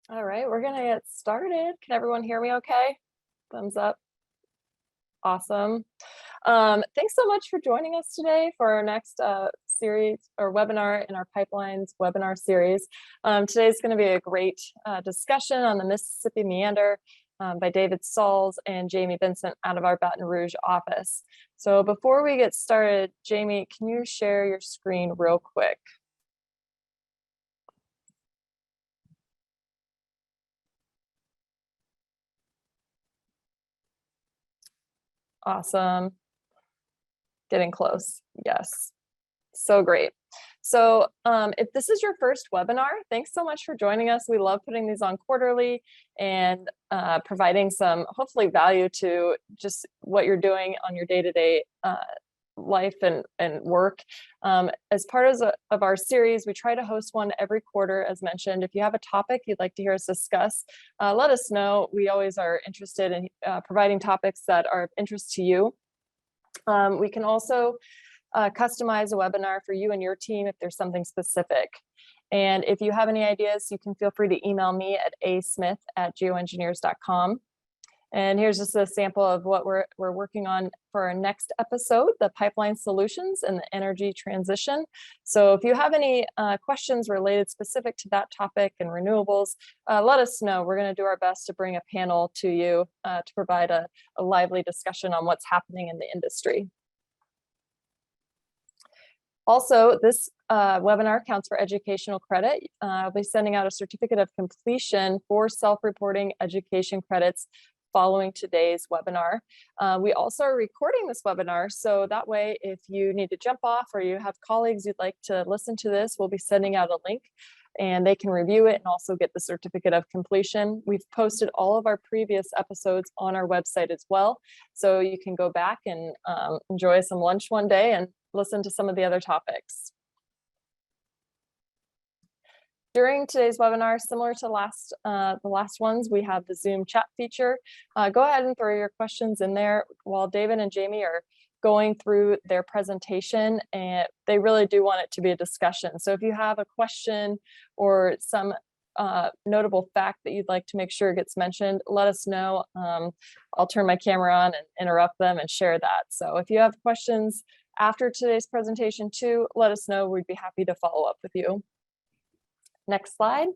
All right, we're gonna get started. Can everyone hear me okay? Thumbs up. Awesome. Thanks so much for joining us today for our next series or webinar in our Pipelines webinar series. Today is going to be a great discussion on the Mississippi Meander by David Sauls and Jamie Vincent out of our Baton Rouge office. So before we get started, Jamie, can you share your screen real quick? Awesome. Getting close. Yes. So great. So if this is your first webinar, thanks so much for joining us. We love putting these on quarterly and providing some hopefully value to just what you're doing on your day-to-day life and work. As part of our series, we try to host one every quarter, as mentioned. If you have a topic you'd like to hear us discuss, let us know. We always are interested in providing topics that are of interest to you. We can also customize a webinar for you and your team if there's something specific. And if you have any ideas, you can feel free to email me at asmith@geoengineers.com. And here's just a sample of what we're working on for our next episode, the pipeline solutions and the energy transition. So if you have any questions related specific to that topic and renewables, let us know. We're going to do our best to bring a panel to you to provide a lively discussion on what's happening in the industry. Also, this webinar counts for educational credit. I'll be sending out a certificate of completion for self-reporting education credits following today's webinar. We also are recording this webinar, so that way if you need to jump off or you have colleagues you'd like to listen to this, we'll be sending out a link and they can review it and also get the certificate of completion. We've posted all of our previous episodes on our website as well, so you can go back and enjoy some lunch one day and listen to some of the other topics. During today's webinar, similar to the last ones, we have the Zoom chat feature. Go ahead and throw your questions in there while David and Jamie are going through their presentation, and they really do want it to be a discussion. So if you have a question or some notable fact that you'd like to make sure gets mentioned, let us know. I'll turn my camera on and interrupt them and share that. So if you have questions after today's presentation too, let us know. We'd be happy to follow up with you. Next slide.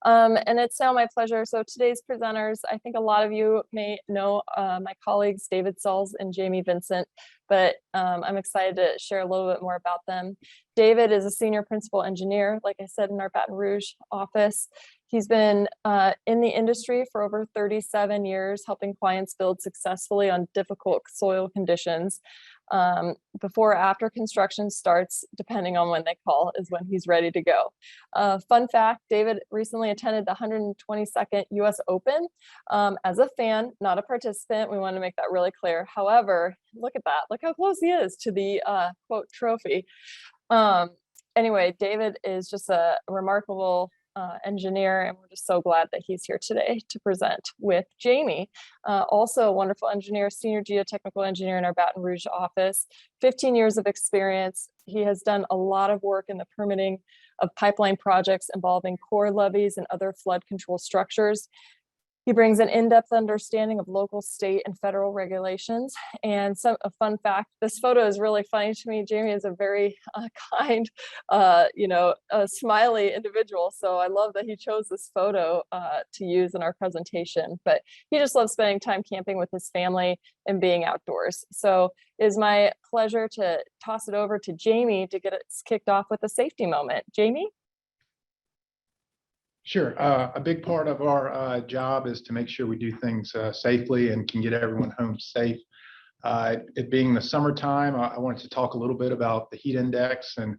And it's now my pleasure. So today's presenters, I think a lot of you may know my colleagues, David Sauls and Jamie Vincent, but I'm excited to share a little bit more about them. David is a senior principal engineer, like I said, in our Baton Rouge office. He's been in the industry for over 37 years, helping clients build successfully on difficult soil conditions. Before or after construction starts, depending on when they call, is when he's ready to go. Fun fact, David recently attended the 122nd US Open as a fan, not a participant. We want to make that really clear. However, look at that. Look how close he is to the quote trophy. Anyway, David is just a remarkable engineer, and we're just so glad that he's here today to present with Jamie, also a wonderful engineer, senior geotechnical engineer in our Baton Rouge office, 15 years of experience. He has done a lot of work in the permitting of pipeline projects involving core levees and other flood control structures. He brings an in-depth understanding of local, state, and federal regulations. And a fun fact, this photo is really funny to me. Jamie is a very kind, smiley individual. So I love that he chose this photo to use in our presentation. But he just loves spending time camping with his family and being outdoors. So it is my pleasure to toss it over to Jamie to get us kicked off with a safety moment. Jamie? Sure. A big part of our job is to make sure we do things safely and can get everyone home safe. It being the summertime, I wanted to talk a little bit about the heat index and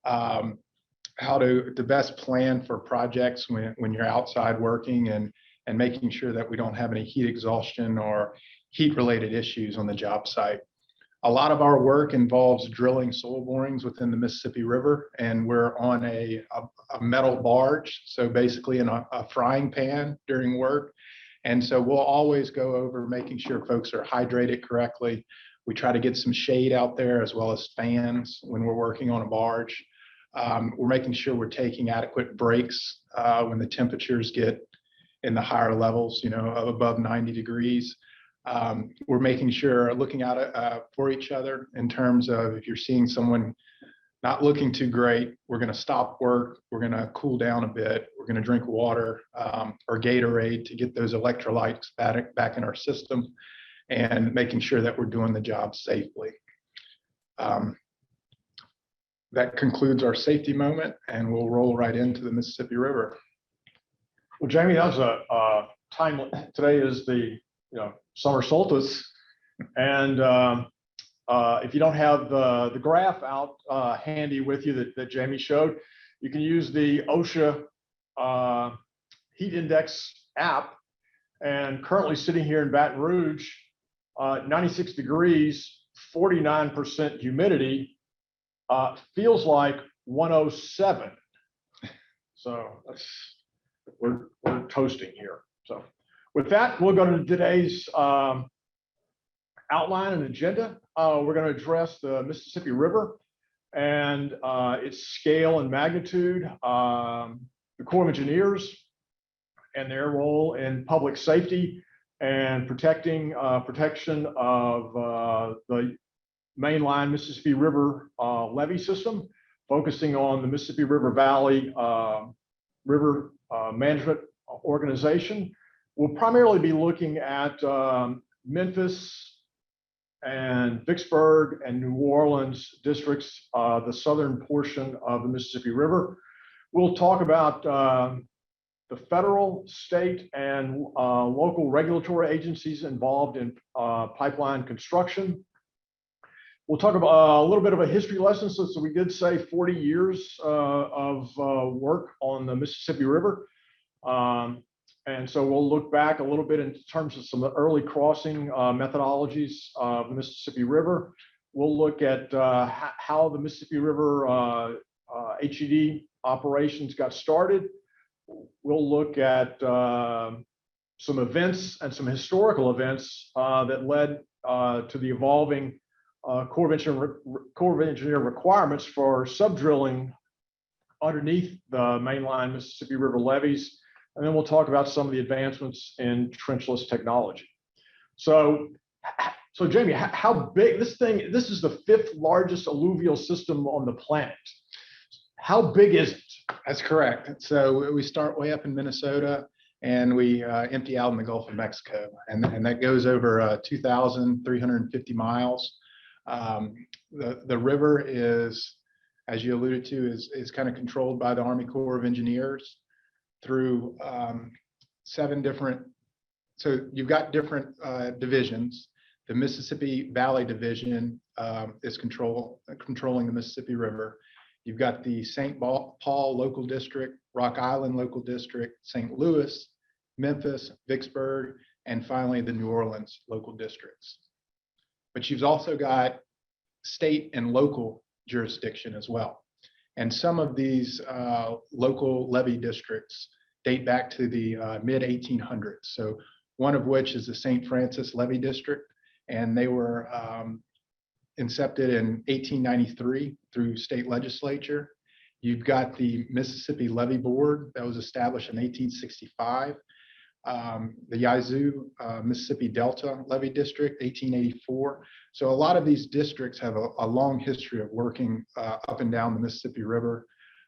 how to best plan for projects when you're outside working and making sure that we don't have any heat exhaustion or heat related issues on the job site. A lot of our work involves drilling soil borings within the Mississippi River, and we're on a metal barge, so basically in a frying pan during work. And so we'll always go over making sure folks are hydrated correctly. We try to get some shade out there as well as fans when we're working on a barge. We're making sure we're taking adequate breaks when the temperatures get in the higher levels, above 90 degrees. We're making sure, looking out for each other in terms of if you're seeing someone not looking too great, we're going to stop work, we're going to cool down a bit, we're going to drink water or Gatorade to get those electrolytes back in our system, and making sure that we're doing the job safely. That concludes our safety moment, and we'll roll right into the Mississippi River. Well, Jamie, that was a time. Today is the summer solstice, and if you don't have the graph out handy with you that Jamie showed, you can use the OSHA heat index app. And currently sitting here in Baton Rouge, 96 degrees, 49% humidity, feels like 107. So we're toasting here. So with that, we'll go to today's outline and agenda. We're going to address the Mississippi River and its scale and magnitude, the Corps of Engineers and their role in public safety and protection of the mainline Mississippi River levee system, focusing on the Mississippi River Valley River Management Organization. We'll primarily be looking at Memphis and Vicksburg and New Orleans districts, the southern portion of the Mississippi River. We'll talk about the federal, state, and local regulatory agencies involved in pipeline construction. We'll talk about a little bit of a history lesson. So we did say 40 years of work on the Mississippi River. And so we'll look back a little bit in terms of some early crossing methodologies of the Mississippi River. We'll look at how the Mississippi River HED operations got started. We'll look at some events and some historical events that led to the evolving Corps of Engineer requirements for subdrilling underneath the mainline Mississippi River levees. And then we'll talk about some of the advancements in trenchless technology. So Jamie, how big this is the 5th largest alluvial system on the planet. How big is it? That's correct. So we start way up in Minnesota and we empty out in the Gulf of Mexico. And that goes over 2,350 miles. The river is, as you alluded to, is kind of controlled by the Army Corps of Engineers through 7 different, so you've got different divisions. The Mississippi Valley Division is controlling the Mississippi River. You've got the St. Paul Local District, Rock Island Local District, St. Louis, Memphis, Vicksburg, and finally the New Orleans local districts. But you've also got state and local jurisdiction as well. And some of these local levee districts date back to the mid-1800s. So one of which is the St. Francis Levee District, and they were incepted in 1893 through state legislature. You've got the Mississippi Levee Board that was established in 1865. The Yazoo Mississippi Delta Levee District, 1884. So a lot of these districts have a long history of working up and down the Mississippi River.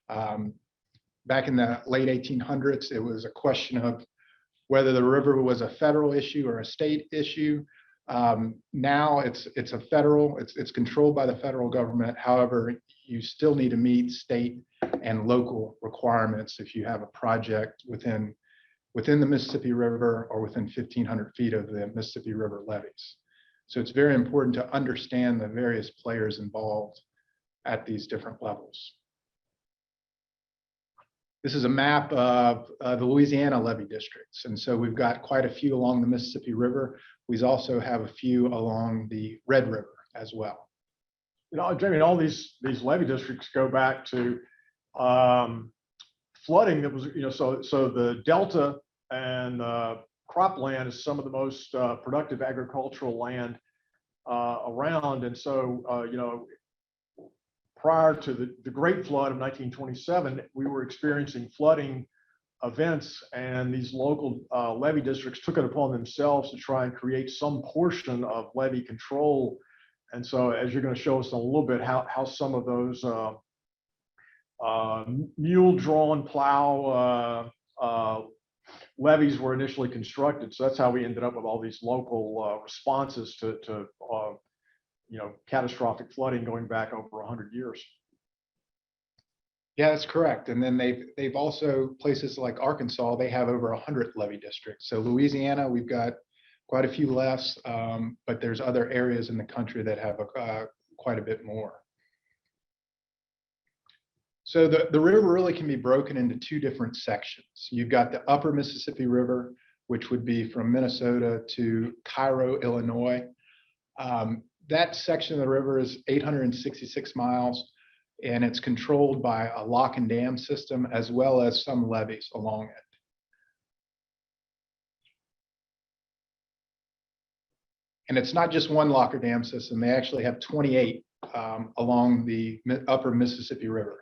Back in the late 1800s, it was a question of whether the river was a federal issue or a state issue. Now it's a federal, it's controlled by the federal government. However, you still need to meet state and local requirements if you have a project within the Mississippi River or within 1,500 feet of the Mississippi River levees. So it's very important to understand the various players involved at these different levels. This is a map of the Louisiana levee districts. And so we've got quite a few along the Mississippi River. We also have a few along the Red River as well. Jamie, all these levee districts go back to flooding that was, so the Delta and cropland is some of the most productive agricultural land around. And so, prior to the Great Flood of 1927, we were experiencing flooding events, and these local levee districts took it upon themselves to try and create some portion of levee control. And so, as you're going to show us in a little bit, how some of those mule-drawn plow levees were initially constructed. So that's how we ended up with all these local responses to catastrophic flooding going back over 100 years. Yeah, that's correct. And then they've also, places like Arkansas, they have over 100 levee districts. So Louisiana, we've got quite a few less, but there's other areas in the country that have quite a bit more. So the river really can be broken into two different sections. You've got the upper Mississippi River, which would be from Minnesota to Cairo, Illinois. That section of the river is 866 miles, and it's controlled by a lock and dam system as well as some levees along it. And it's not just one lock or dam system. They actually have 28 along the upper Mississippi River.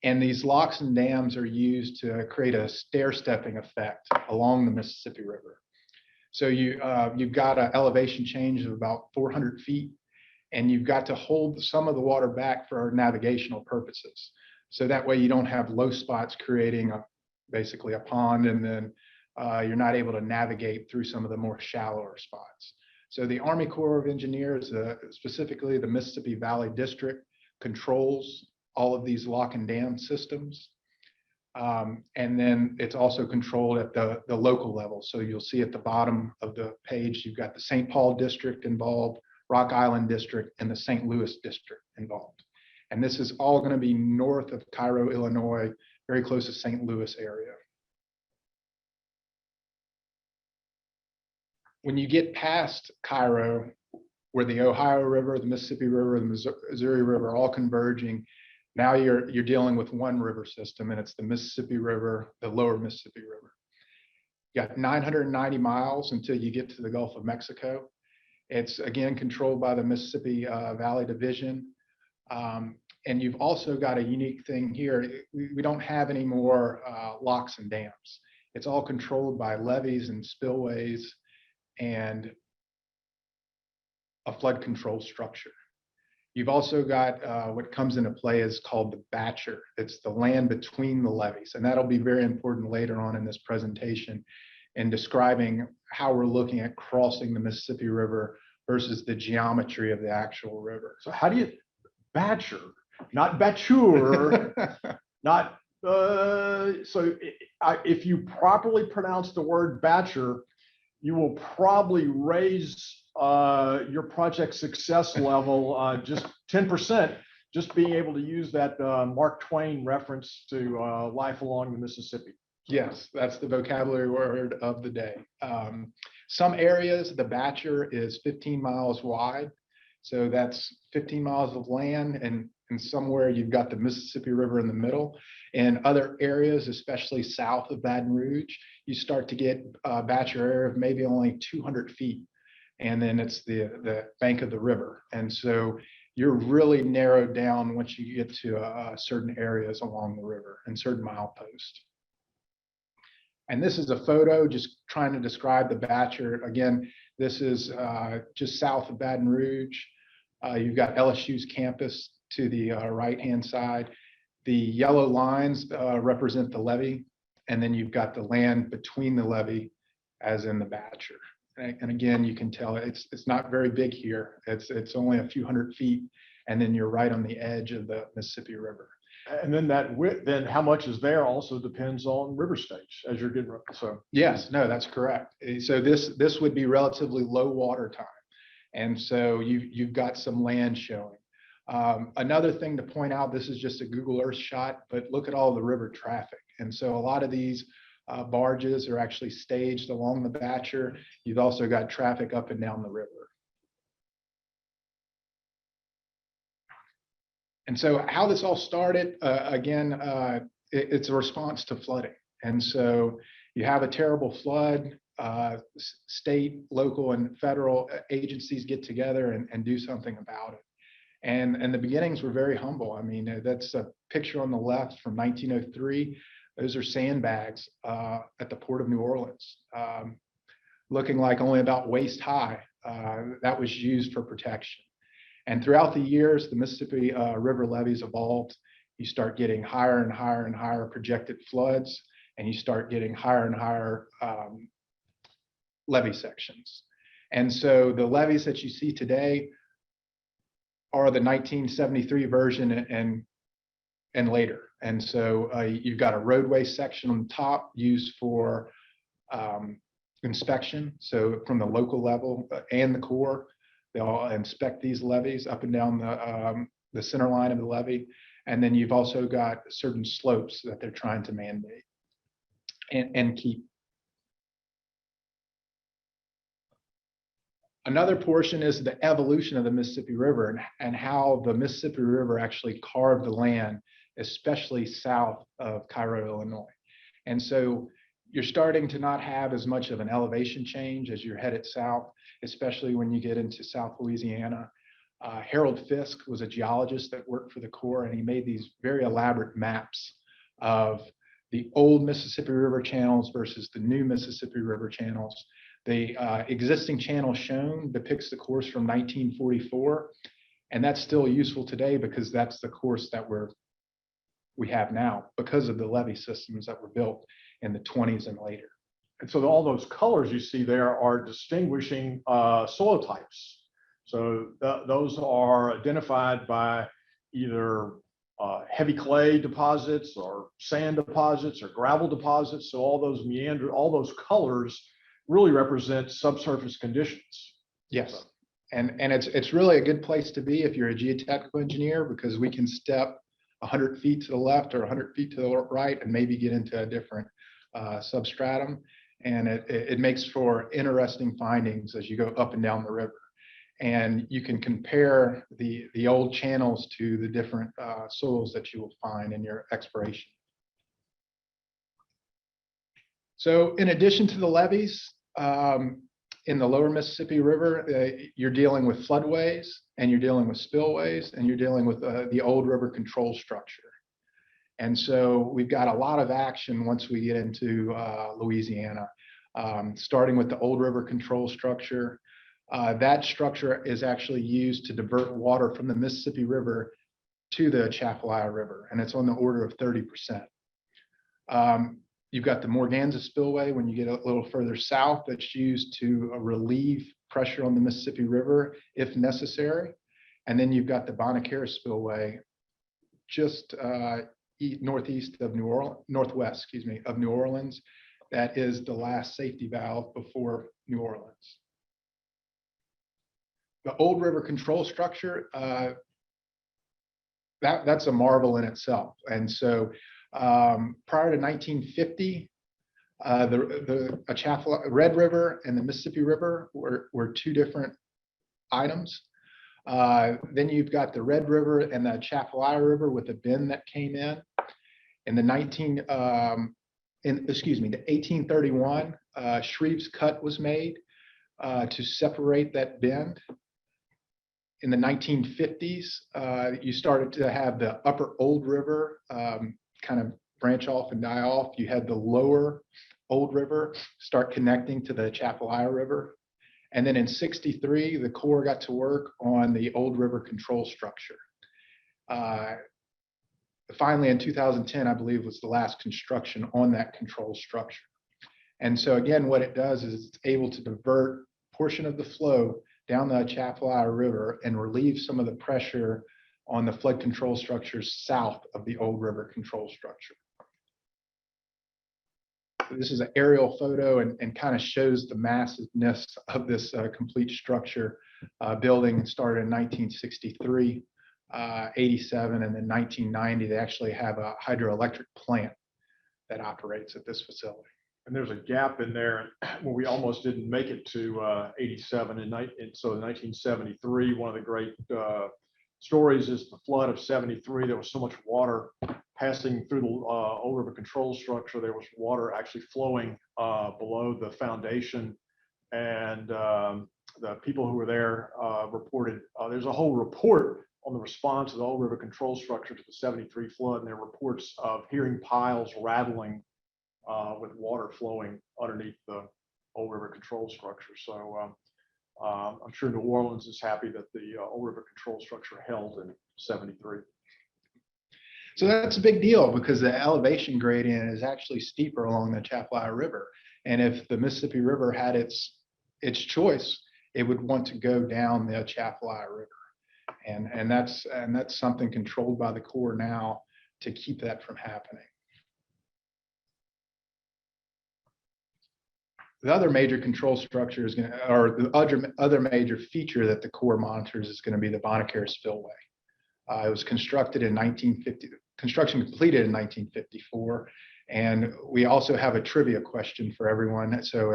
And these locks and dams are used to create a stair-stepping effect along the Mississippi River. So you've got an elevation change of about 400 feet, and you've got to hold some of the water back for navigational purposes. So that way you don't have low spots creating basically a pond, and then you're not able to navigate through some of the more shallower spots. So the Army Corps of Engineers, specifically the Mississippi Valley District, controls all of these lock and dam systems. And then it's also controlled at the local level. So you'll see at the bottom of the page, you've got the St. Paul District involved, Rock Island District, and the St. Louis District involved. And this is all going to be north of Cairo, Illinois, very close to St. Louis area. When you get past Cairo, where the Ohio River, the Mississippi River, the Missouri River are all converging, now you're dealing with one river system, and it's the Mississippi River, the lower Mississippi River. You got 990 miles until you get to the Gulf of Mexico. It's again controlled by the Mississippi Valley Division. And you've also got a unique thing here. We don't have any more locks and dams. It's all controlled by levees and spillways and a flood control structure. You've also got what comes into play is called the Batture. It's the land between the levees, and that'll be very important later on in this presentation in describing how we're looking at crossing the Mississippi River versus the geometry of the actual river. So how do you, Batture, not Batture, not, so if you properly pronounce the word Batture, you will probably raise your project success level just 10%, just being able to use that Mark Twain reference to life along the Mississippi. Yes, that's the vocabulary word of the day. Some areas, the Batture is 15 miles wide. So that's 15 miles of land, and somewhere you've got the Mississippi River in the middle. In other areas, especially south of Baton Rouge, you start to get a Batture area of maybe only 200 feet. And then it's the bank of the river. And so you're really narrowed down once you get to certain areas along the river and certain mileposts. And this is a photo just trying to describe the Batture. Again, this is just south of Baton Rouge. You've got LSU's campus to the right-hand side. The yellow lines represent the levee, and then you've got the land between the levee, as in the Batture. And again, you can tell it's not very big here. It's only a few hundred feet, and then you're right on the edge of the Mississippi River. And then that width, then how much is there also depends on river stage as you're getting, so. Yes, no, that's correct. So this would be relatively low water time. And so you've got some land showing. Another thing to point out, this is just a Google Earth shot, but look at all the river traffic. And so a lot of these barges are actually staged along the Batture. You've also got traffic up and down the river. And so how this all started, again, it's a response to flooding. And so you have a terrible flood, state, local, and federal agencies get together and do something about it. And the beginnings were very humble. I mean, that's a picture on the left from 1903. Those are sandbags at the port of New Orleans, looking like only about waist high. That was used for protection. And throughout the years, the Mississippi River levees evolved. You start getting higher and higher and higher projected floods, and you start getting higher and higher levee sections. And so the levees that you see today are the 1973 version and later. And so you've got a roadway section on the top used for inspection. So from the local level and the Corps, they'll inspect these levees up and down the center line of the levee. And then you've also got certain slopes that they're trying to mandate and keep. Another portion is the evolution of the Mississippi River and how the Mississippi River actually carved the land, especially south of Cairo, Illinois. And so you're starting to not have as much of an elevation change as you're headed south, especially when you get into South Louisiana. Harold Fisk was a geologist that worked for the Corps, and he made these very elaborate maps of the old Mississippi River channels versus the new Mississippi River channels. The existing channel shown depicts the course from 1944, and that's still useful today because that's the course that we have now because of the levee systems that were built in the 20s and later. And so all those colors you see there are distinguishing soil types. So those are identified by either heavy clay deposits or sand deposits or gravel deposits. So all those meander, all those colors really represent subsurface conditions. Yes, and it's really a good place to be if you're a geotechnical engineer, because we can step 100 feet to the left or 100 feet to the right and maybe get into a different substratum, and it makes for interesting findings as you go up and down the river. And you can compare the old channels to the different soils that you will find in your exploration. So in addition to the levees, in the lower Mississippi River, you're dealing with floodways, and you're dealing with spillways, and you're dealing with the old river control structure. And so we've got a lot of action once we get into Louisiana, starting with the old river control structure. That structure is actually used to divert water from the Mississippi River to the Atchafalaya River, and it's on the order of 30%. You've got the Morganza Spillway when you get a little further south, that's used to relieve pressure on the Mississippi River if necessary. And then you've got the Bonnet Spillway just northwest of New Orleans. That is the last safety valve before New Orleans. The old river control structure, that's a marvel in itself. And so prior to 1950, the Atchafalaya, Red River and the Mississippi River were two different items. Then you've got the Red River and the Atchafalaya River with a bend that came in. In the 1831, Shreve's Cut was made to separate that bend. In the 1950s, you started to have the upper Old River kind of branch off and die off. You had the lower Old River start connecting to the Atchafalaya River. And then in '63, the Corps got to work on the Old River control structure. Finally, in 2010, I believe, was the last construction on that control structure. And so again, what it does is it's able to divert a portion of the flow down the Atchafalaya River and relieve some of the pressure on the flood control structures south of the Old River control structure. This is an aerial photo and kind of shows the massiveness of this complete structure. Building started in 1963, 87, and then 1990, they actually have a hydroelectric plant that operates at this facility. And there's a gap in there when we almost didn't make it to 87. And so in 1973, one of the great stories is the flood of 73. There was so much water passing through the Old River control structure. There was water actually flowing below the foundation. And the people who were there reported, there's a whole report on the response of the Old River control structure to the 73 flood, and there were reports of hearing piles rattling with water flowing underneath the Old River control structure. So I'm sure New Orleans is happy that the Old River control structure held in 73. So that's a big deal because the elevation gradient is actually steeper along the Atchafalaya River. And if the Mississippi River had its choice, it would want to go down the Atchafalaya River. And that's something controlled by the Corps now to keep that from happening. The other major control structure is going to, or the other major feature that the Corps monitors is going to be the Bonnet Spillway. It was constructed in 1950. Construction completed in 1954, and we also have a trivia question for everyone. So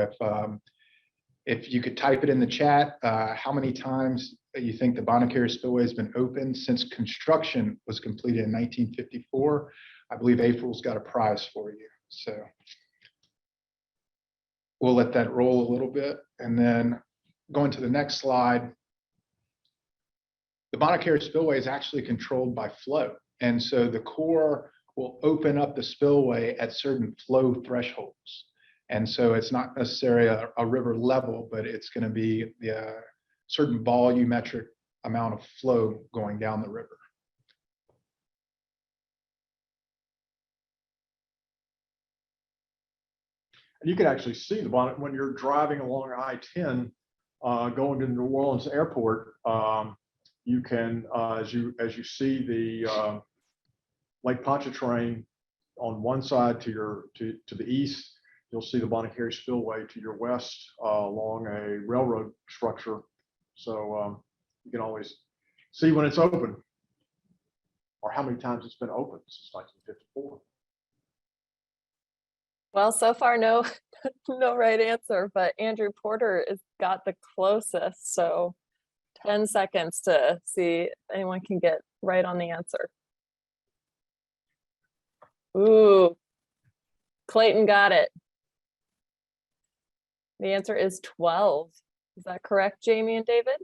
if you could type it in the chat, how many times you think the Bonnet Spillway has been open since construction was completed in 1954? I believe April's got a prize for you. So we'll let that roll a little bit, and then going to the next slide. The Bonnet Spillway is actually controlled by flow. And so the Corps will open up the spillway at certain flow thresholds. And so it's not necessarily a river level, but it's going to be the certain volumetric amount of flow going down the river. And you can actually see the Bonnet when you're driving along I-10 going to New Orleans Airport. You can, as you see the Lake Pontchartrain on one side to the east, you'll see the Bonnet Spillway to your west along a railroad structure. So you can always see when it's open or how many times it's been open since 1954. Well, so far, no right answer, but Andrew Porter has got the closest. So 10 seconds to see if anyone can get right on the answer. Ooh, Clayton got it. The answer is 12. Is that correct, Jamie and David?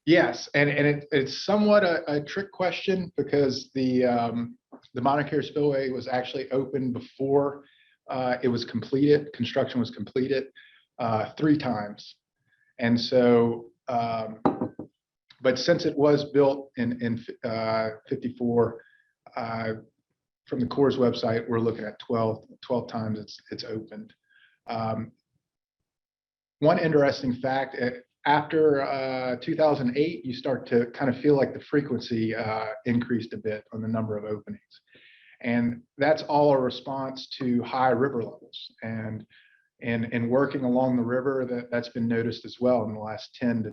Yes, and it's somewhat a trick question because the Bonnet Spillway was actually opened before it was completed. Construction was completed 3 times, and so but since it was built in 54, from the Corps' website, we're looking at 12 times it's opened. One interesting fact, after 2008, you start to kind of feel like the frequency increased a bit on the number of openings. And that's all a response to high river levels. And working along the river, that's been noticed as well in the last 10 to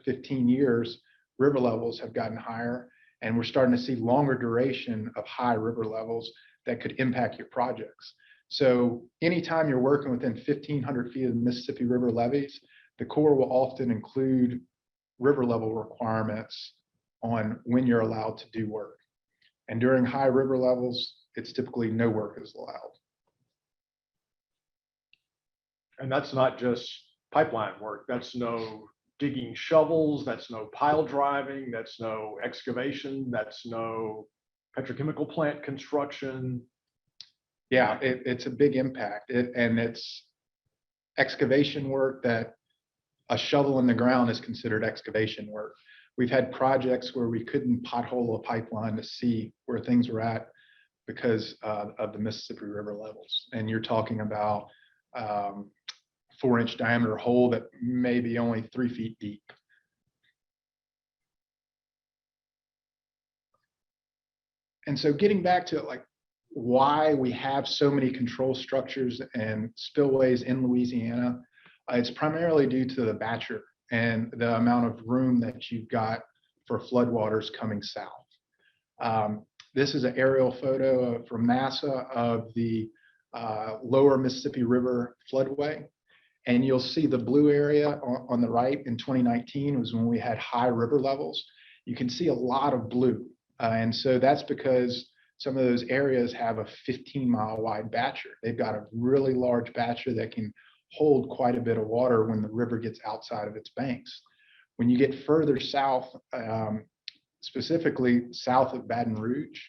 15 years, river levels have gotten higher, and we're starting to see longer duration of high river levels that could impact your projects. So anytime you're working within 1,500 feet of the Mississippi River levees, the Corps will often include river level requirements on when you're allowed to do work. And during high river levels, it's typically no work is allowed. And that's not just pipeline work. That's no digging shovels. That's no pile driving. That's no excavation. That's no petrochemical plant construction. Yeah, it's a big impact. And it's excavation work that a shovel in the ground is considered excavation work. We've had projects where we couldn't pothole a pipeline to see where things were at because of the Mississippi River levels. And you're talking about 4-inch diameter hole that may be only 3 feet deep. And so getting back to like why we have so many control structures and spillways in Louisiana, it's primarily due to the Batture and the amount of room that you've got for floodwaters coming south. This is an aerial photo from NASA of the lower Mississippi River floodway. And you'll see the blue area on the right in 2019 was when we had high river levels. You can see a lot of blue. And so that's because some of those areas have a 15-mile wide Batture. They've got a really large Batture that can hold quite a bit of water when the river gets outside of its banks. When you get further south specifically south of Baton Rouge,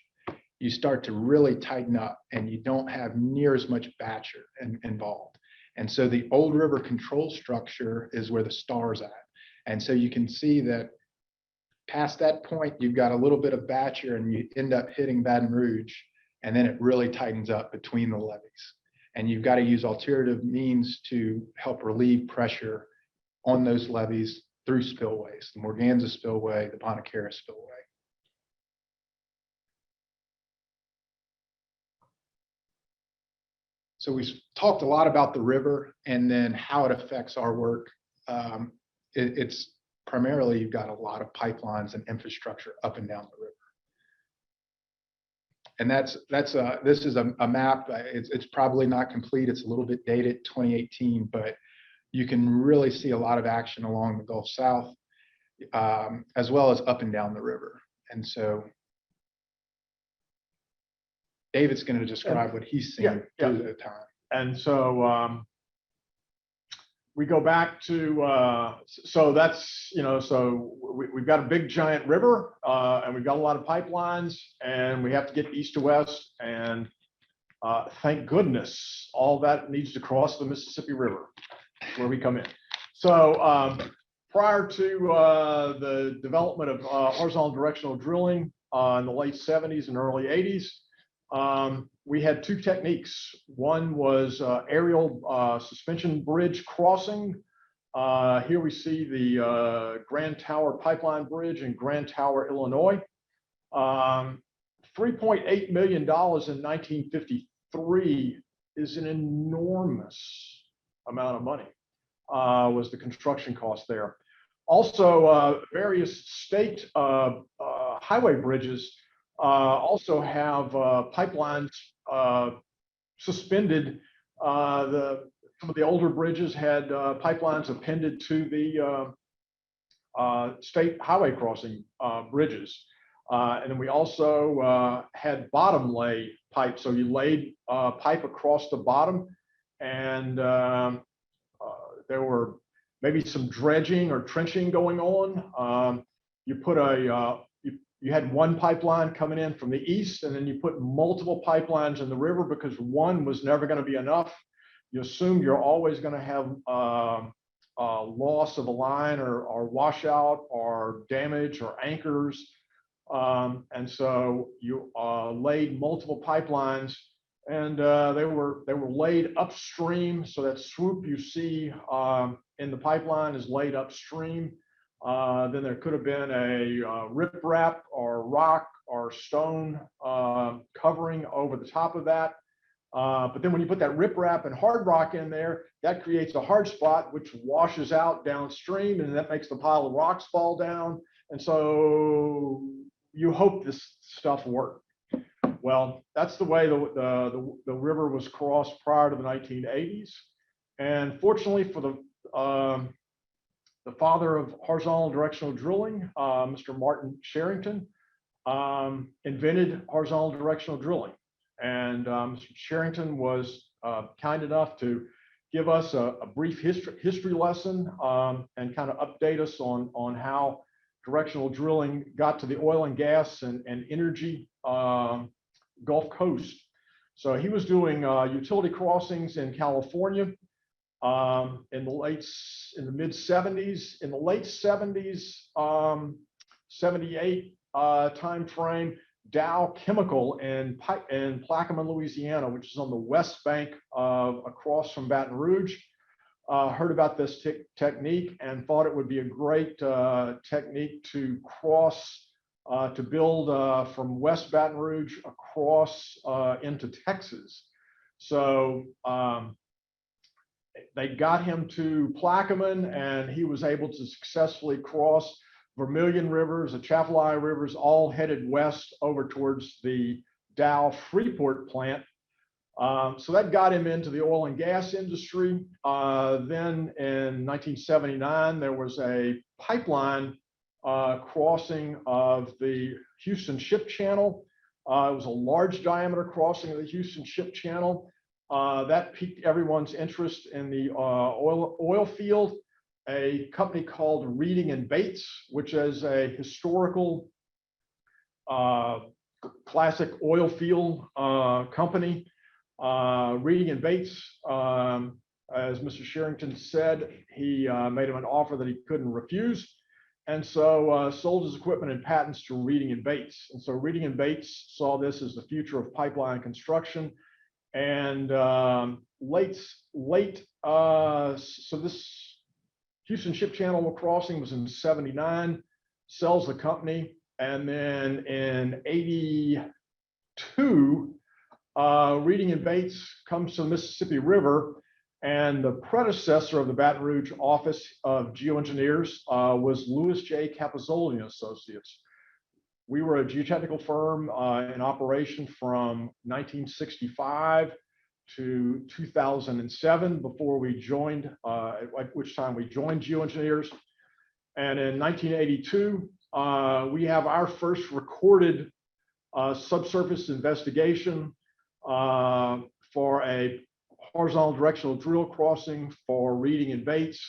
you start to really tighten up and you don't have near as much batture involved. And so the old river control structure is where the star's at. And so you can see that past that point, you've got a little bit of batture and you end up hitting Baton Rouge, and then it really tightens up between the levees. And you've got to use alternative means to help relieve pressure on those levees through spillways, the Morganza Spillway, the Bonnet Spillway. So we've talked a lot about the river and then how it affects our work. It's primarily, you've got a lot of pipelines and infrastructure up and down the river. And this is a map. It's probably not complete. It's a little bit dated, 2018, but you can really see a lot of action along the Gulf South, as well as up and down the river. And so David's going to describe what he's seen through the time. And so we go back to, so that's, so we've got a big giant river, and we've got a lot of pipelines, and we have to get east to west. And thank goodness, all that needs to cross the Mississippi River where we come in. So prior to the development of horizontal directional drilling in the late 70s and early 80s, we had two techniques. One was aerial suspension bridge crossing. Here we see the Grand Tower Pipeline Bridge in Grand Tower, Illinois. $3.8 million in 1953 is an enormous amount of money, was the construction cost there. Also, various state highway bridges also have pipelines suspended. Some of the older bridges had pipelines appended to the state highway crossing bridges. And then we also had bottom lay pipe. So you laid pipe across the bottom, and there were maybe some dredging or trenching going on. You put you had one pipeline coming in from the east, and then you put multiple pipelines in the river because one was never going to be enough. You assume you're always going to have loss of a line or washout or damage or anchors. And so you laid multiple pipelines, and they were laid upstream. So that swoop you see in the pipeline is laid upstream. Then there could have been a riprap or rock or stone covering over the top of that. But then when you put that riprap and hard rock in there, that creates a hard spot, which washes out downstream, and that makes the pile of rocks fall down. And so you hope this stuff worked. Well, that's the way the river was crossed prior to the 1980s. And fortunately for the father of horizontal directional drilling, Mr. Martin Sherrington, invented horizontal directional drilling. And Mr. Sherrington was kind enough to give us a brief history lesson and kind of update us on how directional drilling got to the oil and gas and energy Gulf Coast. So he was doing utility crossings in California in the mid 70s. In the late 70s, 78 time frame, Dow Chemical in Plaquemine, Louisiana, which is on the west bank across from Baton Rouge, heard about this technique and thought it would be a great technique to cross, to build from West Baton Rouge across into Texas. So they got him to Plaquemine, and he was able to successfully cross Vermilion Rivers, Atchafalaya Rivers, all headed west over towards the Dow Freeport plant. So that got him into the oil and gas industry. Then in 1979, there was a pipeline crossing of the Houston Ship Channel. It was a large diameter crossing of the Houston Ship Channel. That piqued everyone's interest in the oil field. A company called Reading and Bates, which is a historical classic oil field company. Reading and Bates, as Mr. Sherrington said, he made him an offer that he couldn't refuse. And so sold his equipment and patents to Reading and Bates. And so Reading and Bates saw this as the future of pipeline construction. And so this Houston Ship Channel crossing was in '79, sells the company. And then in '82, Reading and Bates comes to the Mississippi River, and the predecessor of the Baton Rouge Office of Geoengineers was Louis J. Capozzoli and Associates. We were a geotechnical firm in operation from 1965 to 2007 before we joined, at which time we joined Geoengineers. And in 1982, we have our first recorded subsurface investigation for a horizontal directional drill crossing for Reading and Bates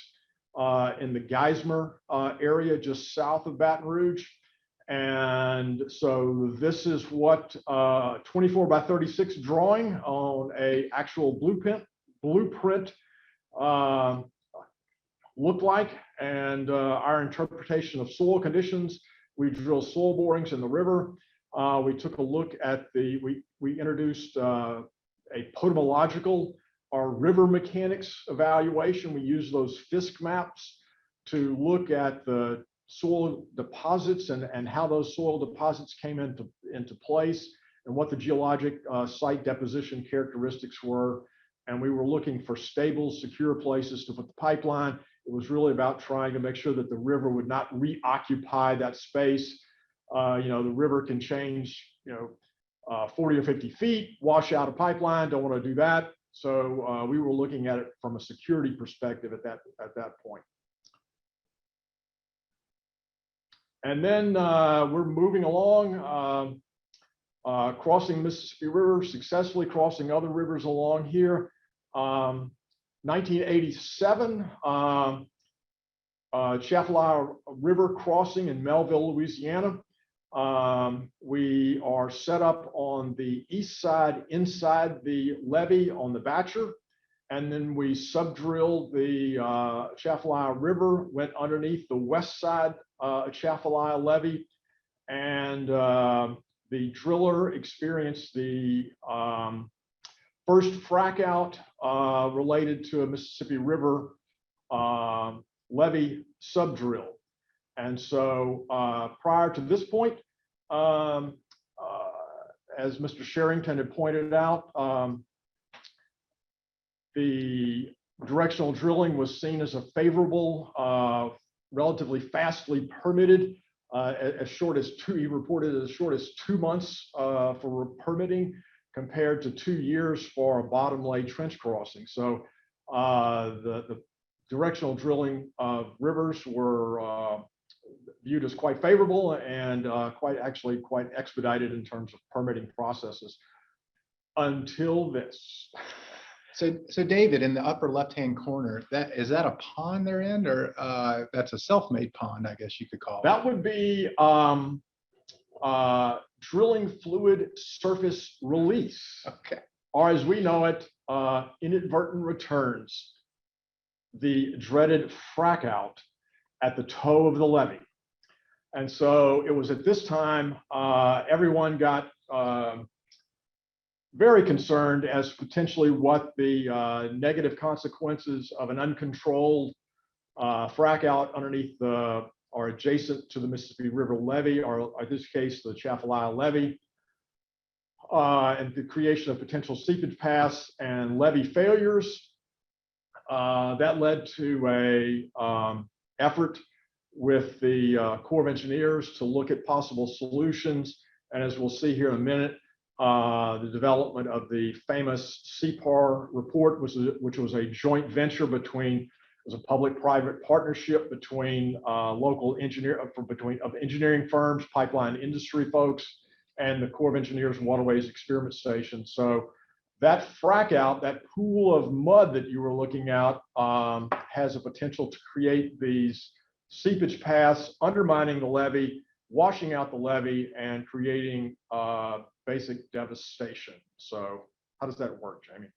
in the Geismar area just south of Baton Rouge. And so this is what 24 by 36 drawing on a actual blueprint looked like, and our interpretation of soil conditions. We drilled soil borings in the river. We took a look at we introduced a podological or river mechanics evaluation. We used those Fisk maps to look at the soil deposits and how those soil deposits came into place and what the geologic site deposition characteristics were. And we were looking for stable, secure places to put the pipeline. It was really about trying to make sure that the river would not reoccupy that space. The river can change, 40 or 50 feet, wash out a pipeline, don't want to do that. So we were looking at it from a security perspective at that point. And then we're moving along, crossing Mississippi River, successfully crossing other rivers along here. 1987, Atchafalaya River crossing in Melville, Louisiana. We are set up on the east side inside the levee on the Batture, and then we sub-drilled the Atchafalaya River, went underneath the west side Atchafalaya levee, and the driller experienced the first frack out related to a Mississippi River levee sub-drill. And so prior to this point, as Mr. Sherrington had pointed out, the directional drilling was seen as a favorable, relatively fastly permitted, as short as he reported as short as 2 months for permitting compared to 2 years for a bottom lay trench crossing. So the directional drilling of rivers were viewed as quite favorable and quite expedited in terms of permitting processes until this. So David, in the upper left-hand corner, is that a pond they're in, or that's a self-made pond, I guess you could call it? That would be drilling fluid surface release. Okay. Or as we know it, inadvertent returns, the dreaded frack out at the toe of the levee. And so it was at this time, everyone got very concerned as potentially what the negative consequences of an uncontrolled frack out underneath or adjacent to the Mississippi River levee, or in this case, the Atchafalaya levee, and the creation of potential seepage paths and levee failures. That led to a effort with the Corps of Engineers to look at possible solutions. And as we'll see here in a minute, the development of the famous CPAR report, which was a joint venture between, it was a public-private partnership between local engineering firms, pipeline industry folks, and the Corps of Engineers Waterways Experiment Station. So that frack out, that pool of mud that you were looking at, has a potential to create these seepage paths, undermining the levee washing out the levee and creating basic devastation. So how does that work, Jamie?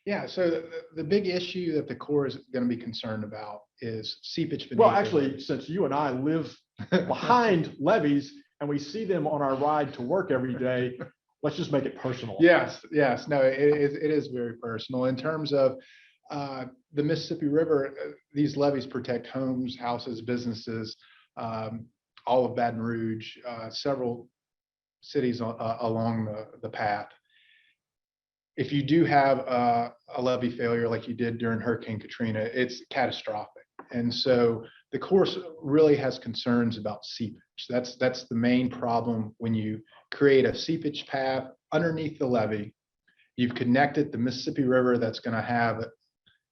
Yeah, so the big issue that the Corps is going to be concerned about is seepage beneath. Well, the actually, levee. since you and I live behind levees and we see them on our ride to work every day, let's just make it personal. Yes, yes, no, it is very personal in terms of the Mississippi River. These levees protect homes, houses, businesses, all of Baton Rouge, several cities along the path. If you do have a levee failure like you did during Hurricane Katrina, it's catastrophic. And so the course really has concerns about seepage. That's the main problem. When you create a seepage path underneath the levee, you've connected the Mississippi River that's going to have,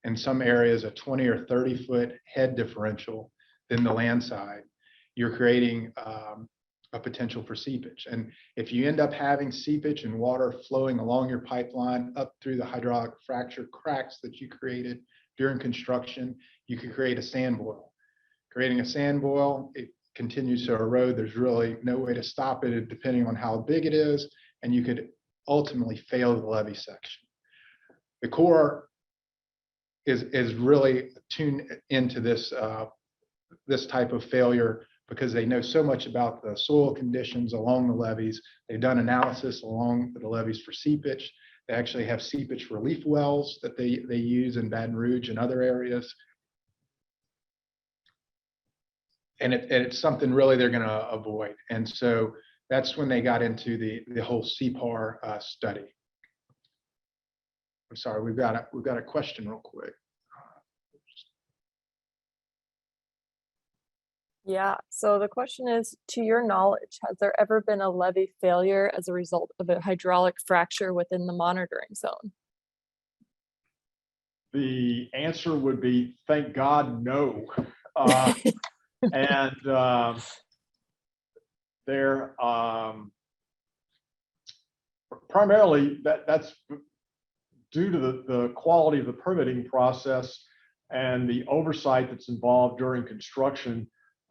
in some areas, a 20 or 30 foot head differential than the land side. You're creating a potential for seepage. And if you end up having seepage and water flowing along your pipeline up through the hydraulic fracture cracks that you created during construction, you could create a sand boil. Creating a sand boil, it continues to erode. There's really no way to stop it depending on how big it is, and you could ultimately fail the levee section. The Corps is really tuned into this this type of failure because they know so much about the soil conditions along the levees. They've done analysis along the levees for seepage. They actually have seepage relief wells that they use in Baton Rouge and other areas. And it's something really they're going to avoid. And so that's when they got into the whole CPAR study. I'm sorry, we've got a question real quick. Yeah, so the question is, to your knowledge, has there ever been a levee failure as a result of a hydraulic fracture within the monitoring zone? The answer would be, thank God, no. And they're primarily that's due to the quality of the permitting process and the oversight that's involved during construction.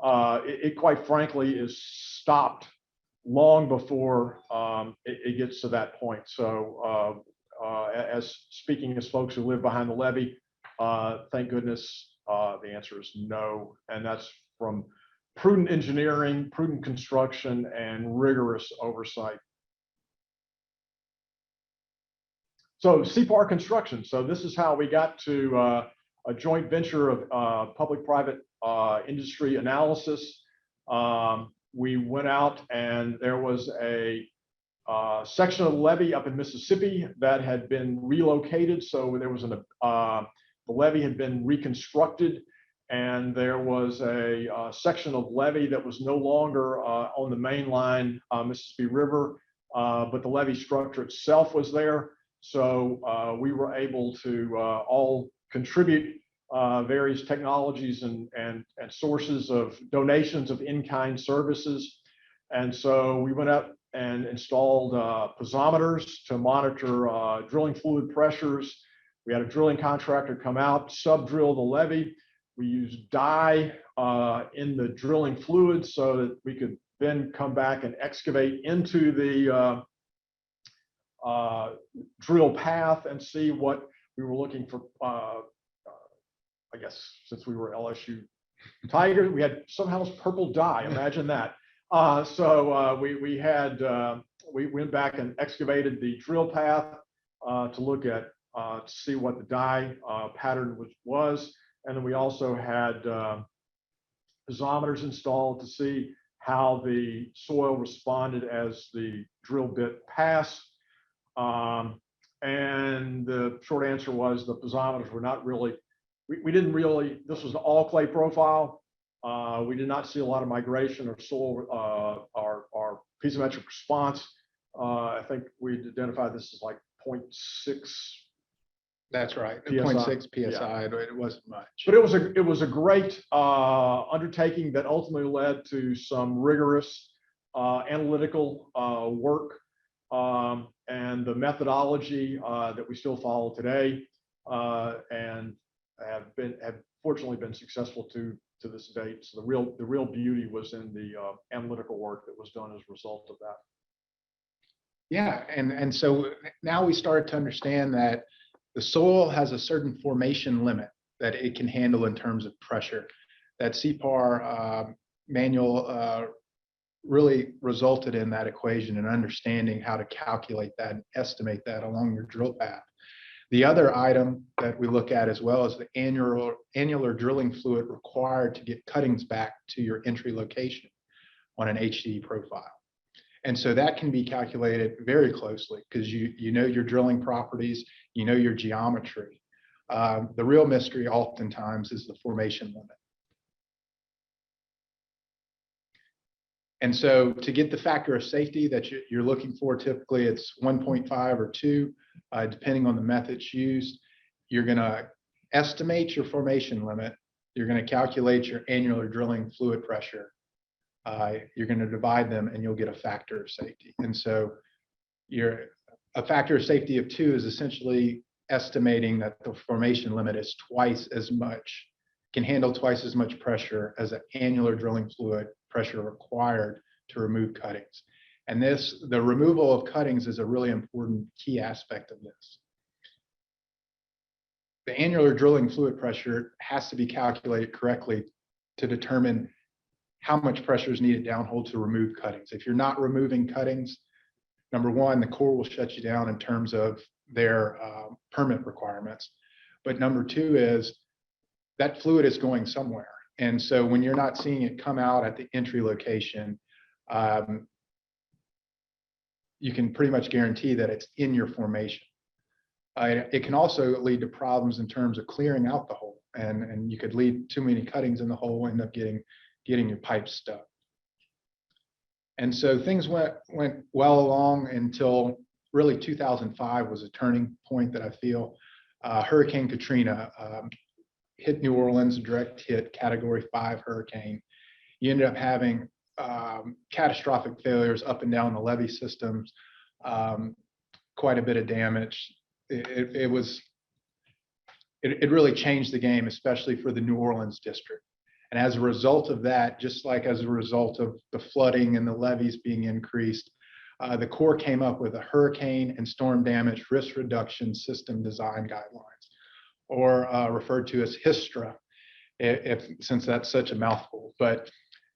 It quite frankly is stopped long before it gets to that point. So as speaking as folks who live behind the levee, thank goodness the answer is no. And that's from prudent engineering, prudent construction, and rigorous oversight. So CPAR construction. So this is how we got to a joint venture of public-private industry analysis. We went out and there was a section of the levee up in Mississippi that had been relocated. So there was the levee had been reconstructed, and there was a section of levee that was no longer on the main line Mississippi River, but the levee structure itself was there. So we were able to all contribute various technologies and sources of donations of in-kind services. And so we went up and installed piezometers to monitor drilling fluid pressures. We had a drilling contractor come out, sub-drill the levee. We used dye in the drilling fluid so that we could then come back and excavate into the drill path and see what we were looking for. I guess since we were LSU Tigers, we had somehow purple dye. Imagine that. So we went back and excavated the drill path to look at to see what the dye pattern was, and then we also had piezometers installed to see how the soil responded as the drill bit passed. And the short answer was the piezometers were not really. We didn't really. This was an all clay profile. We did not see a lot of migration or soil our piezometric response. I think we identified this as like 0.6. That's right, PSI. 0.6 PSI. Yeah. It wasn't much. But it was a great undertaking that ultimately led to some rigorous analytical work and the methodology that we still follow today, and have fortunately been successful to this date. So the real beauty was in the analytical work that was done as a result of that. Yeah, and so now we start to understand that the soil has a certain formation limit that it can handle in terms of pressure. That CPAR manual really resulted in that equation and understanding how to calculate that and estimate that along your drill path. The other item that we look at as well is the annular drilling fluid required to get cuttings back to your entry location on an HD profile. And so that can be calculated very closely because you know your drilling properties, you know your geometry. The real mystery oftentimes is the formation limit. And so to get the factor of safety that you're looking for, typically it's 1.5 or 2, depending on the methods used. You're going to estimate your formation limit. You're going to calculate your annular drilling fluid pressure. You're going to divide them and you'll get a factor of safety. And so a factor of safety of 2 is essentially estimating that the formation limit is twice as much, can handle twice as much pressure as an annular drilling fluid pressure required to remove cuttings. And the removal of cuttings is a really important key aspect of this. The annular drilling fluid pressure has to be calculated correctly to determine how much pressure is needed downhole to remove cuttings. If you're not removing cuttings, number one, the Corps will shut you down in terms of their permit requirements. But number two is that fluid is going somewhere. And so when you're not seeing it come out at the entry location, you can pretty much guarantee that it's in your formation. It can also lead to problems in terms of clearing out the hole, and you could leave too many cuttings in the hole, end up getting your pipe stuck. And so things went well along until really 2005 was a turning point that I feel. Hurricane Katrina hit New Orleans, direct hit, Category 5 hurricane. You ended up having catastrophic failures up and down the levee systems, quite a bit of damage. It really changed the game, especially for the New Orleans district. And as a result of that, just like as a result of the flooding and the levees being increased, the Corps came up with a hurricane and storm damage risk reduction system design guidelines, or referred to as HSDRRRS, since that's such a mouthful. But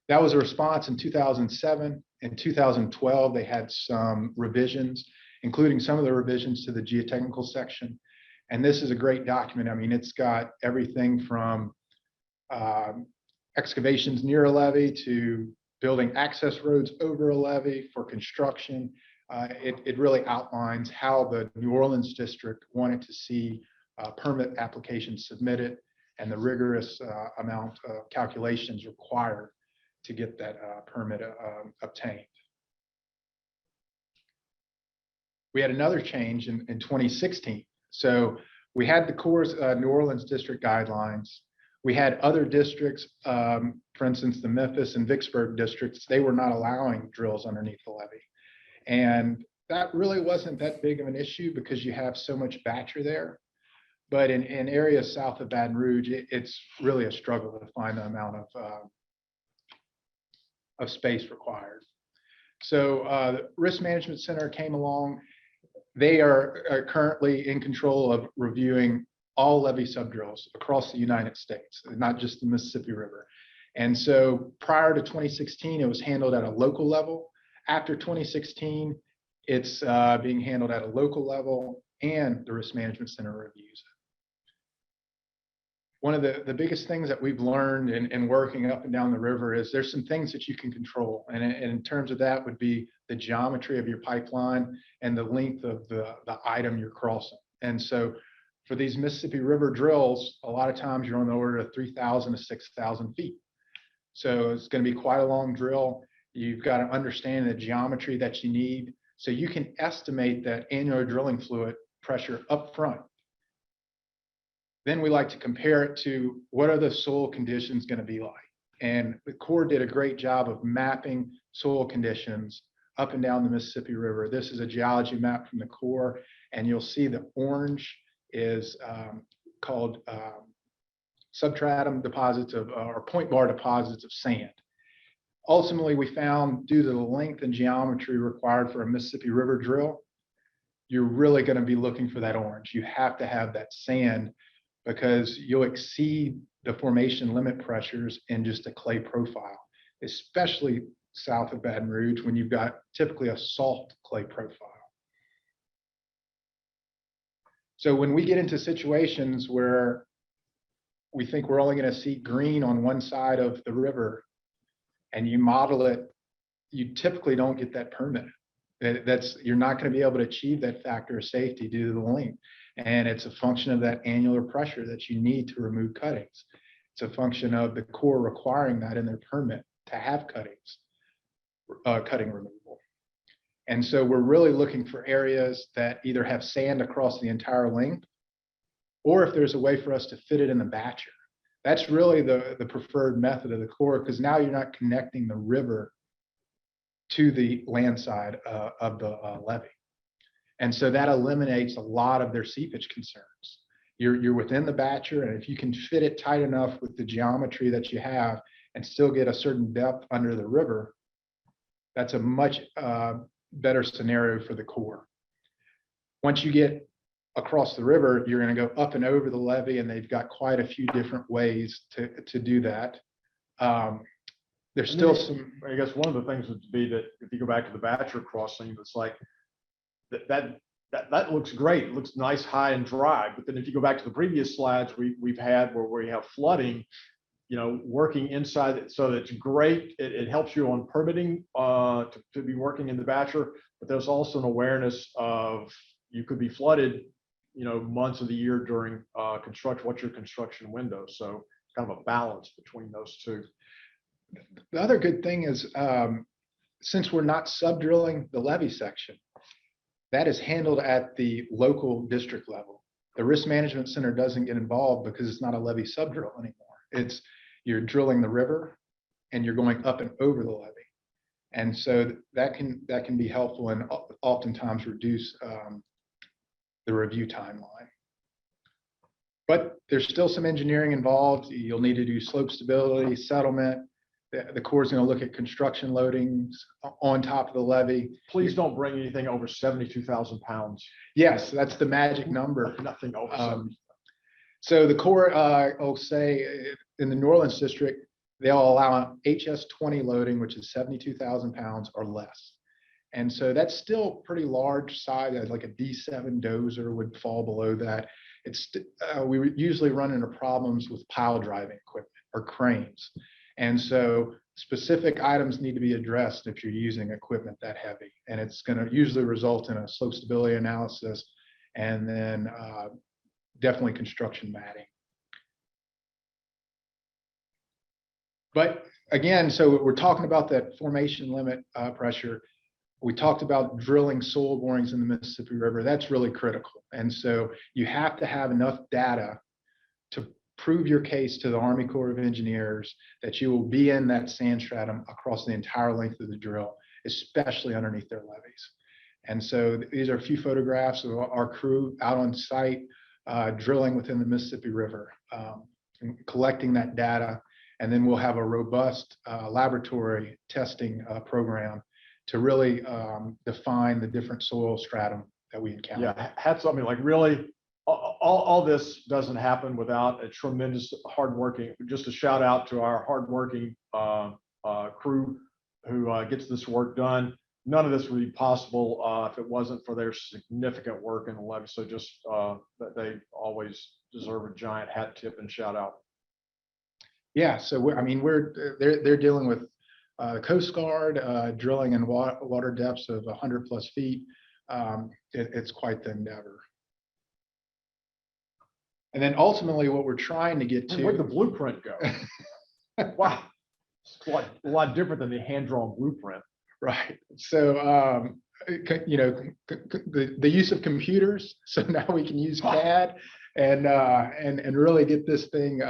that was a response in 2007. In 2012, they had some revisions, including some of the revisions to the geotechnical section. And this is a great document. I mean, it's got everything from excavations near a levee to building access roads over a levee for construction. It really outlines how the New Orleans district wanted to see permit applications submitted and the rigorous amount of calculations required to get that permit obtained. We had another change in 2016. So we had the Corps' New Orleans district guidelines. We had other districts, for instance, the Memphis and Vicksburg districts, they were not allowing drills underneath the levee. And that really wasn't that big of an issue because you have so much Batture there. But in areas south of Baton Rouge, it's really a struggle to find the amount of space required. So the Risk Management Center came along. They are currently in control of reviewing all levee subdrills across the United States, not just the Mississippi River. And so prior to 2016, it was handled at a local level. After 2016, it's being handled at a local level, and the Risk Management Center reviews it. One of the biggest things that we've learned in working up and down the river is there's some things that you can control. And in terms of that would be the geometry of your pipeline and the length of the item you're crossing. And so for these Mississippi River drills, a lot of times you're on the order of 3,000 to 6,000 feet. So it's going to be quite a long drill. You've got to understand the geometry that you need. So you can estimate that annular drilling fluid pressure up front. Then we like to compare it to what are the soil conditions going to be like. And the Corps did a great job of mapping soil conditions up and down the Mississippi River. This is a geology map from the Corps, and you'll see the orange is called substratum deposits of or point bar deposits of sand. Ultimately, we found due to the length and geometry required for a Mississippi River drill, you're really going to be looking for that orange. You have to have that sand because you'll exceed the formation limit pressures in just a clay profile, especially south of Baton Rouge when you've got typically a salt clay profile. So when we get into situations where we think we're only going to see green on one side of the river and you model it, you typically don't get that permit. You're not going to be able to achieve that factor of safety due to the length. And it's a function of that annular pressure that you need to remove cuttings. It's a function of the Corps requiring that in their permit to have cuttings, cutting removal. And so we're really looking for areas that either have sand across the entire length, or if there's a way for us to fit it in the batture. That's really the preferred method of the Corps, because now you're not connecting the river to the land side of the levee. And so that eliminates a lot of their seepage concerns. You're within the batture, and if you can fit it tight enough with the geometry that you have and still get a certain depth under the river, that's a much better scenario for the Corps. Once you get across the river, you're going to go up and over the levee, and they've got quite a few different ways to do that. There's still some. I guess one of the things would be that if you go back to the Batture crossing, it's like that looks great. It looks nice, high and dry. But then if you go back to the previous slides we've had where we have flooding, you know, working inside it, so that's great. It helps you on permitting to be working in the Batture, but there's also an awareness of you could be flooded, you know, months of the year during construction. What's your construction window? So it's kind of a balance between those two. The other good thing is, since we're not sub-drilling the levee section, that is handled at the local district level. The Risk Management Center doesn't get involved because it's not a levee sub-drill anymore. You're drilling the river and you're going up and over the levee. And so that can be helpful and oftentimes reduce the review timeline. But there's still some engineering involved. You'll need to do slope stability, settlement. The Corps is going to look at construction loadings on top of the levee. Please don't bring anything over 72,000 pounds. Yes, that's the magic number. Nothing over 70. So the Corps will say in the New Orleans district, they'll allow HS20 loading, which is 72,000 pounds or less. And so that's still pretty large size, like a D7 dozer would fall below that. We usually run into problems with pile driving equipment or cranes. And so specific items need to be addressed if you're using equipment that heavy. And it's going to usually result in a slope stability analysis and then definitely construction matting. But again, so we're talking about that formation limit pressure. We talked about drilling soil borings in the Mississippi River. That's really critical. And so you have to have enough data to prove your case to the Army Corps of Engineers that you will be in that sand stratum across the entire length of the drill, especially underneath their levees. And so these are a few photographs of our crew out on site drilling within the Mississippi River, collecting that data. And then we'll have a robust laboratory testing program to really define the different soil stratum that we encounter. Yeah, hats off. I mean, like really, all this doesn't happen without a tremendous hardworking. Just a shout out to our hardworking crew who gets this work done. None of this would be possible if it wasn't for their significant work in the levee. So just that they always deserve a giant hat tip and shout out. Yeah, so they're dealing with Coast Guard drilling in water depths of 100+ feet. It's quite the endeavor. And then ultimately, what we're trying to get to. Where'd the blueprint go? Wow, it's a lot different than the hand-drawn blueprint. Right. So you know, the use of computers. So now we can use CAD and really get this thing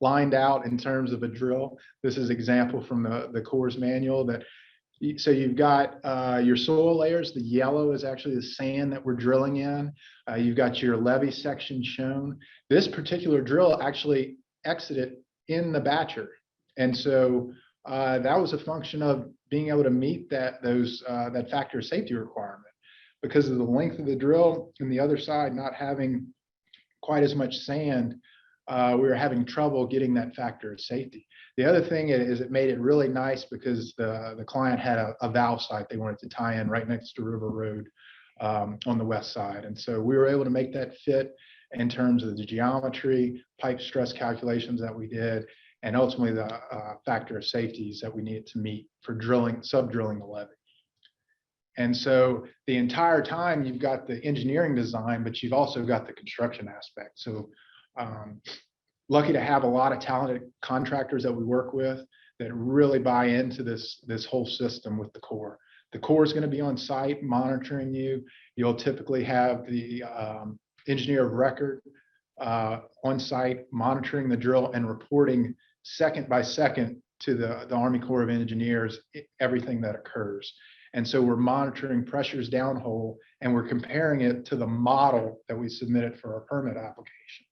lined out in terms of a drill. This is example from the Corps manual that. So you've got your soil layers. The yellow is actually the sand that we're drilling in. You've got your levee section shown. This particular drill actually exited in the Batture. And so that was a function of being able to meet that factor of safety requirement because of the length of the drill and the other side not having quite as much sand. We were having trouble getting that factor of safety. The other thing is it made it really nice because the client had a valve site they wanted to tie in right next to River Road on the west side. And so we were able to make that fit in terms of the geometry, pipe stress calculations that we did, and ultimately the factor of safeties that we needed to meet for sub-drilling the levee. And so the entire time you've got the engineering design, but you've also got the construction aspect. So lucky to have a lot of talented contractors that we work with that really buy into this whole system with the Corps. The Corps is going to be on site monitoring you. You'll typically have the engineer of record on site monitoring the drill and reporting second by second to the Army Corps of Engineers everything that occurs. And so we're monitoring pressures downhole and we're comparing it to the model that we submitted for our permit application.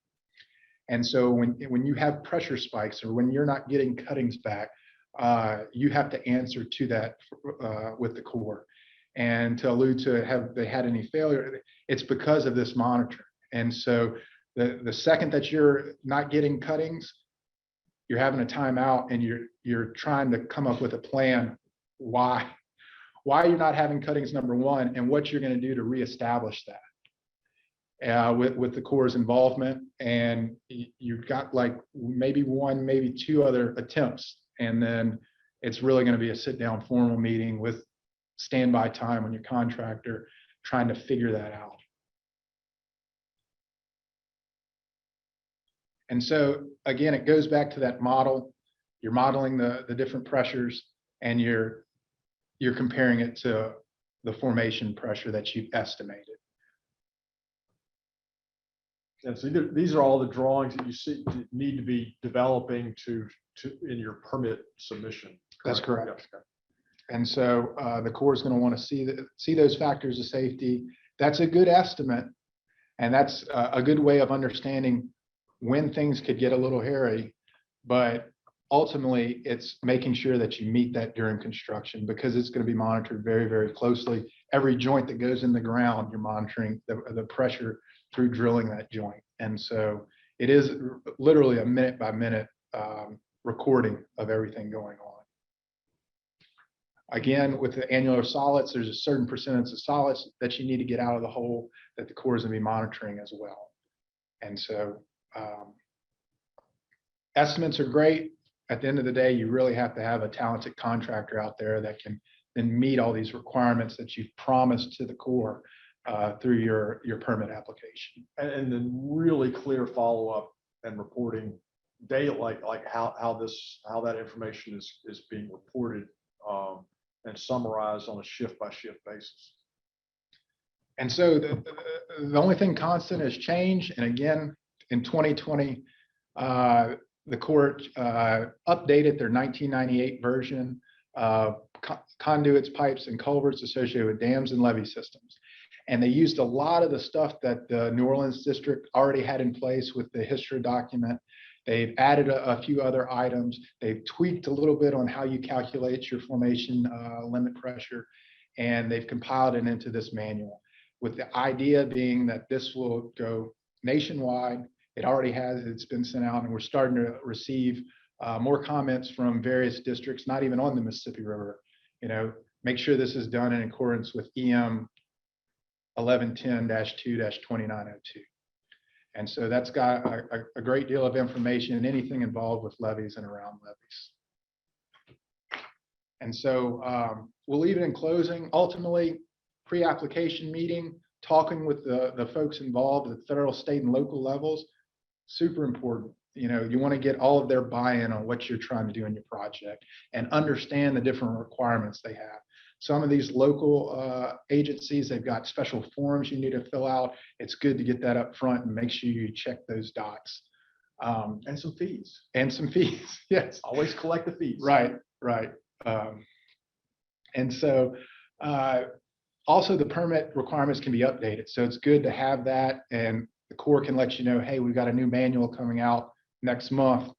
And so when you have pressure spikes or when you're not getting cuttings back, you have to answer to that with the Corps. And to allude to have they had any failure, it's because of this monitoring. And so the second that you're not getting cuttings, you're having a timeout and you're trying to come up with a plan why you're not having cuttings, number one, and what you're going to do to reestablish that with the Corps' involvement. And you've got like maybe one, maybe two other attempts, and then it's really going to be a sit-down formal meeting with standby time on your contractor trying to figure that out. And so again, it goes back to that model. You're modeling the different pressures and you're comparing it to the formation pressure that you've estimated. And so these are all the drawings that you need to be developing in your permit submission. That's correct. Yes. And so the Corps is going to want to see those factors of safety. That's a good estimate, and that's a good way of understanding when things could get a little hairy. But ultimately, it's making sure that you meet that during construction because it's going to be monitored very, very closely. Every joint that goes in the ground, you're monitoring the pressure through drilling that joint. And so it is literally a minute by minute recording of everything going on. Again, with the annular solids, there's a certain percentage of solids that you need to get out of the hole that the Corps is going to be monitoring as well. And so estimates are great. At the end of the day, you really have to have a talented contractor out there that can then meet all these requirements that you've promised to the Corps through your permit application. And then really clear follow-up and reporting data, like how that information is being reported and summarized on a shift-by-shift basis. And so the only thing constant is change. And again, in 2020, the Corps updated their 1998 version of conduits, pipes, and culverts associated with dams and levee systems. And they used a lot of the stuff that the New Orleans district already had in place with the history document. They've added a few other items. They've tweaked a little bit on how you calculate your formation limit pressure, and they've compiled it into this manual, with the idea being that this will go nationwide. It already has, it's been sent out, and we're starting to receive more comments from various districts, not even on the Mississippi River. You know, make sure this is done in accordance with EM 1110-2-2902. And so that's got a great deal of information and anything involved with levees and around levees. And so we'll leave it in closing. Ultimately, pre-application meeting, talking with the folks involved at the federal, state, and local levels, super important. You know, you want to get all of their buy-in on what you're trying to do in your project and understand the different requirements they have. Some of these local agencies, they've got special forms you need to fill out. It's good to get that up front and make sure you check those dots. And some fees. And some fees, yes. Always collect the fees. Right, right. And so also the permit requirements can be updated. So it's good to have that, and the Corps can let you know, hey, we've got a new manual coming out next month,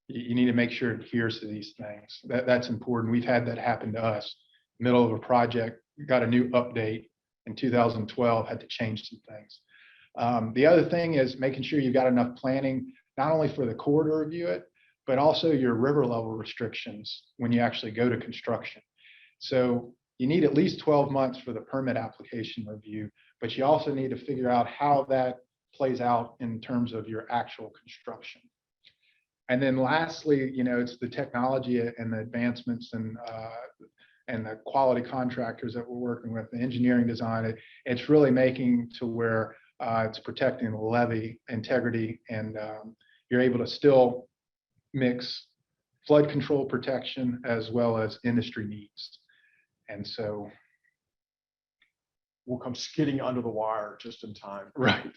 you need to make sure it adheres to these things. That's important. We've had that happen to us. Middle of a project, got a new update in 2012, had to change some things. The other thing is making sure you've got enough planning, not only for the Corps to review it, but also your river level restrictions when you actually go to construction. So you need at least 12 months for the permit application review, but you also need to figure out how that plays out in terms of your actual construction. And then lastly, it's the technology and the advancements and the quality contractors that we're working with, the engineering design. It's really making to where it's protecting the levee integrity, and you're able to still mix flood control protection as well as industry needs. And so we'll come skidding under the wire just in time. right.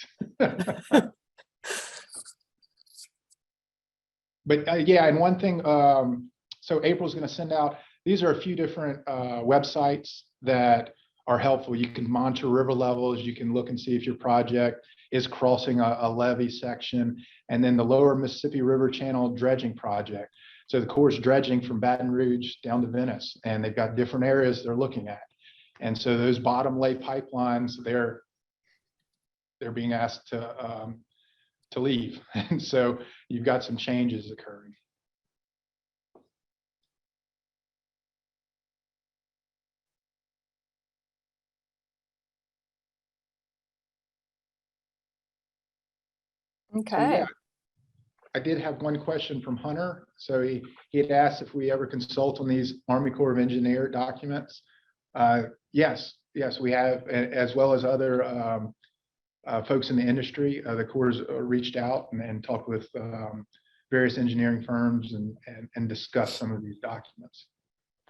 But yeah, and one thing, so April's going to send out, these are a few different websites that are helpful. You can monitor river levels. You can look and see if your project is crossing a levee section. And then the Lower Mississippi River Channel Dredging Project. So the Corps is dredging from Baton Rouge down to Venice, and they've got different areas they're looking at. And so those bottom lay pipelines, they're being asked to leave. And so you've got some changes occurring. Okay. So, yeah, I did have one question from Hunter. So he had asked if we ever consult on these Army Corps of Engineer documents. Yes, we have, as well as other folks in the industry. The Corps reached out and talked with various engineering firms and discussed some of these documents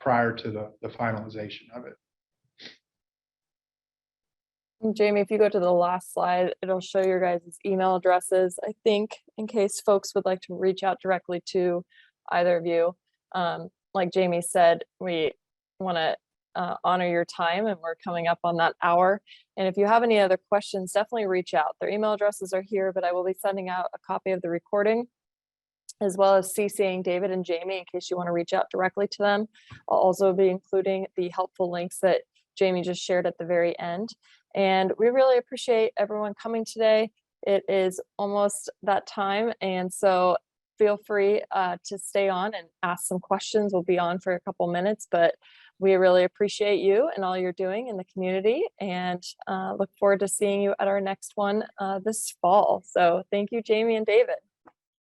prior to the finalization of it. Jamie, if you go to the last slide, it'll show your guys' email addresses, I think, in case folks would like to reach out directly to either of you. Like Jamie said, we want to honor your time, and we're coming up on that hour. And if you have any other questions, definitely reach out. Their email addresses are here, but I will be sending out a copy of the recording, as well as CCing David and Jamie in case you want to reach out directly to them. I'll also be including the helpful links that Jamie just shared at the very end. And we really appreciate everyone coming today. It is almost that time, and so feel free to stay on and ask some questions. We'll be on for a couple minutes, but we really appreciate you and all you're doing in the community, and look forward to seeing you at our next one this fall. So thank you, Jamie and David.